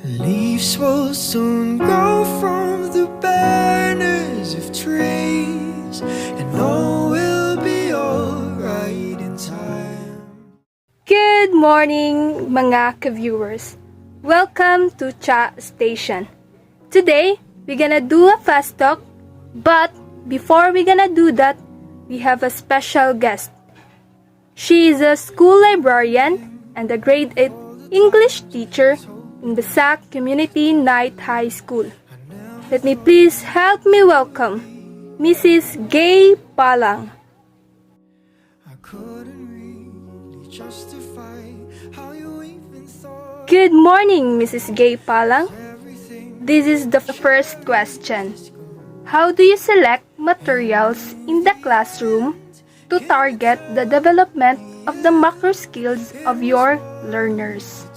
Leaves will soon grow from the banners of trees, and all will be alright in time. Good morning, mga ka-viewers. Welcome to Cha Station. Today, we're gonna do a fast talk, but before we're gonna do that, we have a special guest. She is a school librarian and a grade 8 English teacher in Basak Community Night High School. Let me please help me welcome Mrs. Gay Palang. I couldn't really justify how you even thought Good morning, Mrs. Gay Palang. everything. This is the first question. How do you select materials in the classroom to target the development of the macro skills of your learners?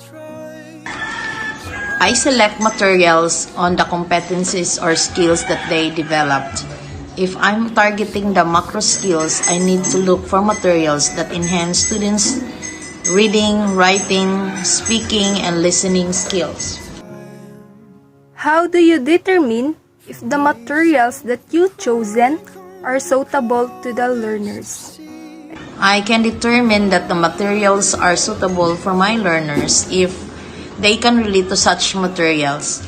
I select materials on the competencies or skills that they developed. If I'm targeting the macro skills, I need to look for materials that enhance students' reading, writing, speaking, and listening skills. How do you determine if the materials that you've chosen are suitable to the learners? I can determine that the materials are suitable for my learners if they can relate to such materials,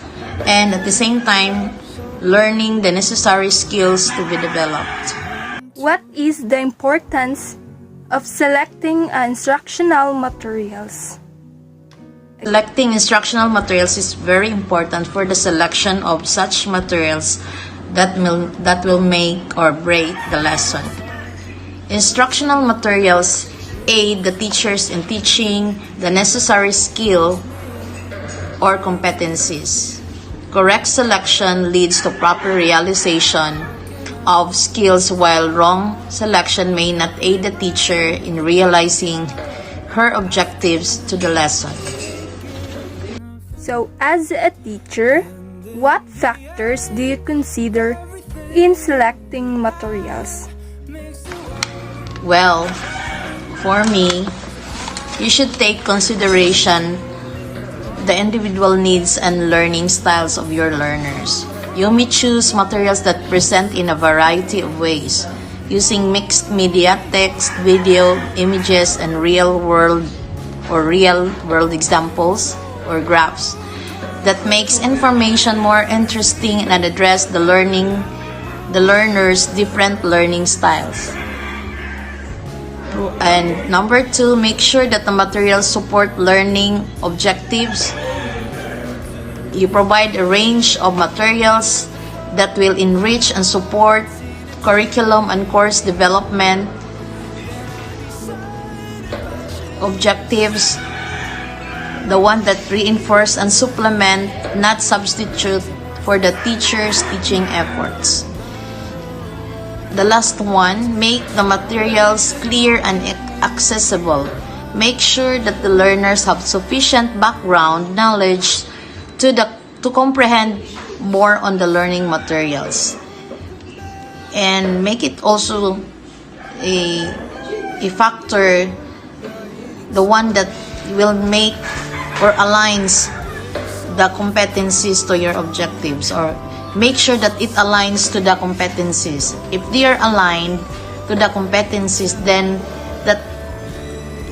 and at the same time, learning the necessary skills to be developed. What is the importance of selecting instructional materials? Selecting instructional materials is very important for the selection of such materials that will make or break the lesson. Instructional materials aid the teachers in teaching the necessary skill or competencies. Correct selection leads to proper realization of skills, while wrong selection may not aid the teacher in realizing her objectives to the lesson. So, as a teacher, what factors do you consider in selecting materials? Well, for me, you should take consideration the individual needs and learning styles of your learners. You may choose materials that present in a variety of ways, using mixed media, text, video, images, and real-world examples or graphs that makes information more interesting and address the learner's different learning styles. And number 2, make sure that the materials support learning objectives. You provide a range of materials that will enrich and support curriculum and course development objectives, the one that reinforce and supplement, not substitute for the teacher's teaching efforts. The last one, make the materials clear and accessible. Make sure that the learners have sufficient background knowledge to comprehend more on the learning materials. And make it also a factor, the one that will make or aligns the competencies to your objectives, or make sure that it aligns to the competencies. If they are aligned to the competencies then that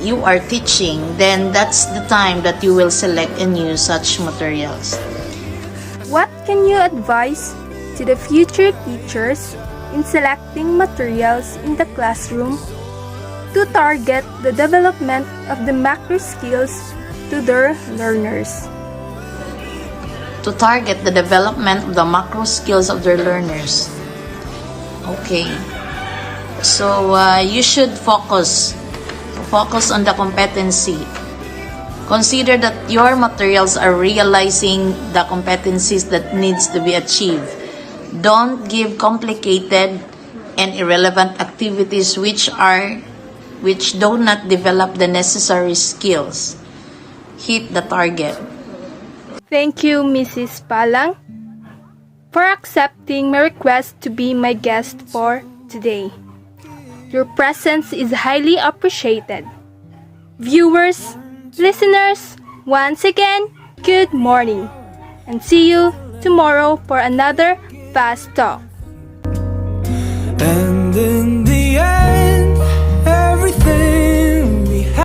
you are teaching, then that's the time that you will select and use such materials. What can you advise to the future teachers in selecting materials in the classroom to target the development of the macro skills to their learners? To target the development of the macro skills of their learners. Okay. So you should focus on the competency. Consider that your materials are realizing the competencies that needs to be achieved. Don't give complicated and irrelevant activities which do not develop the necessary skills. Hit the target. Thank you, Mrs. Palang, for accepting my request to be my guest for today. Your presence is highly appreciated. Viewers, listeners, once again, good morning, and see you tomorrow for another Fast Talk. And in the